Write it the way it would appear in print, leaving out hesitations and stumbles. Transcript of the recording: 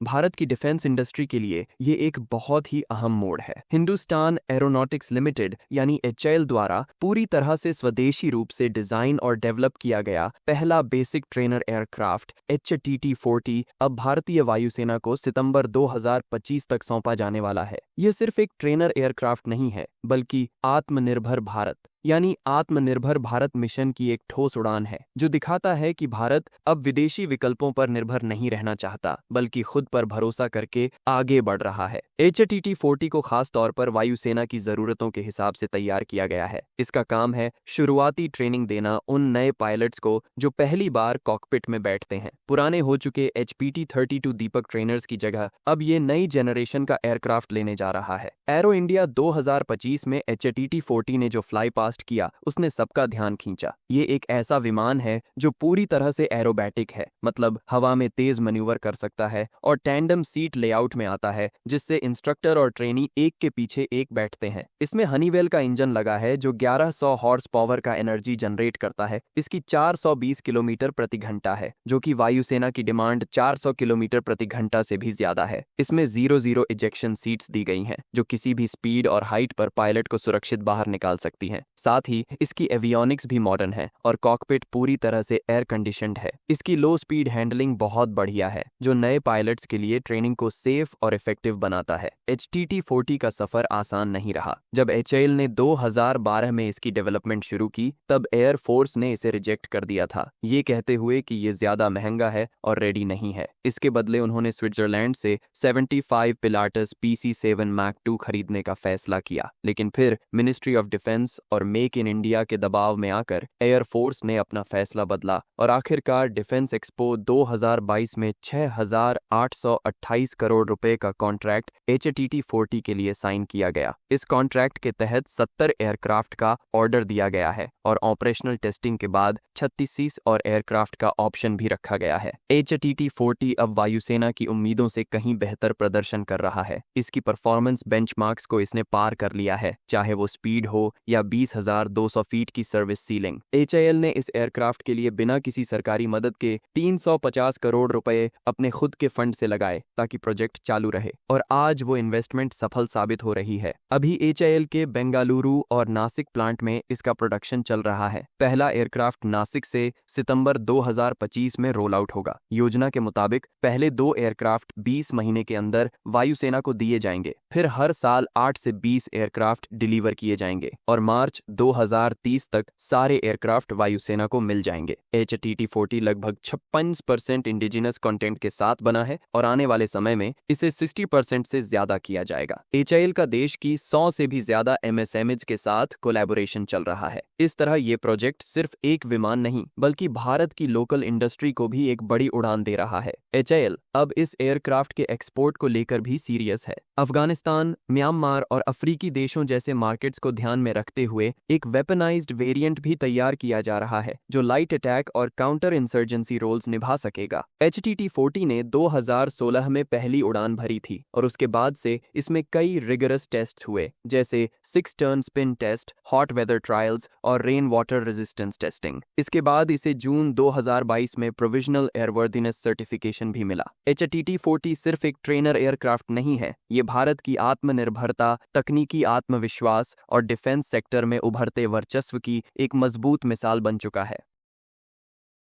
भारत की defence industry के लिए ये एक बहुत ही अहम मोड़ है। हिंदुस्तान एरोनॉटिक्स लिमिटेड यानी एचएएल द्वारा पूरी तरह से स्वदेशी रूप से डिजाइन और डेवलप किया गया पहला बेसिक ट्रेनर एयरक्राफ्ट HTT-40 अब भारतीय वायुसेना को सितंबर 2025 तक सौंपा जाने वाला है। यह सिर्फ एक ट्रेनर एयरक्राफ्ट नहीं है, बल्कि आत्मनिर्भर भारत यानी आत्मनिर्भर भारत मिशन की एक ठोस उड़ान है, जो दिखाता है कि भारत अब विदेशी विकल्पों पर निर्भर नहीं रहना चाहता, बल्कि खुद पर भरोसा करके आगे बढ़ रहा है। HTT-40 को खास तौर पर वायुसेना की जरूरतों के हिसाब से तैयार किया गया है। इसका काम है शुरुआती ट्रेनिंग देना उन नए पायलट्स को जो पहली बार कॉकपिट में बैठते हैं। पुराने हो चुके HPT-32 दीपक ट्रेनर्स की जगह अब ये नई जनरेशन का एयरक्राफ्ट लेने जा रहा है। एरो इंडिया 2025 में HTT-40 ने जो फ्लाई पास्ट किया, उसने सबका ध्यान खींचा। ये एक ऐसा विमान है जो पूरी तरह से एरोबैटिक है, मतलब हवा में तेज मैन्यूवर कर सकता है और टैंडम सीट लेआउट में आता है, जिससे इंस्ट्रक्टर और ट्रेनी एक के पीछे एक बैठते हैं। इसमें हनीवेल का इंजन लगा है जो 1100 हॉर्स पावर का एनर्जी जनरेट करता है। इसकी 420 किलोमीटर प्रति घंटा है, जो कि वायुसेना की डिमांड 400 किलोमीटर प्रति घंटा से भी ज्यादा है। इसमें 0-0 इजेक्शन सीट्स दी गई हैं, जो किसी भी स्पीड और हाइट पर पायलट को सुरक्षित बाहर निकाल सकती हैं। साथ ही इसकी एवियोनिक्स भी मॉडर्न है और कॉकपिट पूरी तरह से एयर कंडीशनड है। इसकी लो स्पीड हैंडलिंग बहुत बढ़िया है, जो नए पायलट्स के लिए ट्रेनिंग को सेफ और इफेक्टिव बनाता है। HTT-40 का सफर आसान नहीं रहा। जब HAL ने 2012 में इसकी डेवलपमेंट शुरू की, तब एयर फोर्स ने इसे रिजेक्ट कर दिया था, ये कहते हुए कि ये ज्यादा महंगा है और रेडी नहीं है। इसके बदले उन्होंने स्विट्जरलैंड से 75 पिलाटस PC-7 मैक 2 खरीदने का फैसला किया, लेकिन फिर मिनिस्ट्री ऑफ डिफेंस और मेक इन इंडिया के दबाव में आकर एयरफोर्स ने अपना फैसला बदला और आखिरकार डिफेंस एक्सपो 2022 में 6,828 करोड़ रुपए का कॉन्ट्रैक्ट HTT-40 के लिए साइन किया गया। इस कॉन्ट्रैक्ट के तहत 70 एयरक्राफ्ट का ऑर्डर दिया गया है और ऑपरेशनल टेस्टिंग के बाद 36 और एयरक्राफ्ट का ऑप्शन भी रखा गया है। HTT-40 अब वायुसेना की उम्मीदों से कहीं बेहतर प्रदर्शन कर रहा है। इसकी परफॉर्मेंस बेंचमार्क्स को इसने पार कर लिया है, चाहे वो स्पीड हो या 20,200 फीट की सर्विस सीलिंग। HAL ने इस एयरक्राफ्ट के लिए बिना किसी सरकारी मदद के 350 करोड़ रुपए अपने खुद के फंड से लगाए ताकि प्रोजेक्ट चालू रहे, और आज वो इन्वेस्टमेंट सफल साबित हो रही है। अभी HAL के बेंगलुरु और नासिक प्लांट में इसका प्रोडक्शन चल रहा है। पहला एयरक्राफ्ट नासिक से सितंबर 2025 में रोल आउट होगा। योजना के मुताबिक पहले 2 एयरक्राफ्ट 20 महीने के अंदर वायुसेना को दिए जाएंगे, फिर हर साल 8 से 20 एयरक्राफ्ट डिलीवर किए जाएंगे और मार्च 2030 तक सारे एयरक्राफ्ट वायुसेना को मिल जाएंगे। HTT-40 लगभग 56% इंडिजिनस कंटेंट के साथ बना है और आने वाले समय में इसे 60% से ज्यादा किया जाएगा। HAL का देश की 100 से भी ज्यादा MSMEs के साथ कोलैबोरेशन चल रहा है। इस तरह ये प्रोजेक्ट सिर्फ एक विमान नहीं, बल्कि भारत की लोकल इंडस्ट्री को भी एक बड़ी उड़ान दे रहा है। HAL अब इस एयरक्राफ्ट के एक्सपोर्ट को लेकर भी सीरियस है। अफगानिस्तान, म्यांमार और अफ्रीकी देशों जैसे मार्केट्स को ध्यान में रखते हुए एक वेपनाइज्ड वेरिएंट भी तैयार किया जा रहा है, जो लाइट अटैक और काउंटर इंसर्जेंसी रोल्स निभा सकेगा। HTT-40 ने 2016 में पहली उड़ान भरी थी और उसके बाद से इसमें कई रिगरस टेस्ट हुए, जैसे 6 turn spin test, hot weather trials और रेन वाटर रेजिस्टेंस टेस्टिंग। इसके बाद इसे जून 2022 में प्रोविजनल एयरवर्दीनेस सर्टिफिकेशन भी मिला। HTT-40 सिर्फ एक ट्रेनर एयरक्राफ्ट नहीं है, ये भारत की आत्मनिर्भरता, तकनीकी आत्मविश्वास और डिफेंस सेक्टर में उभरते वर्चस्व की एक मजबूत मिसाल बन चुका है।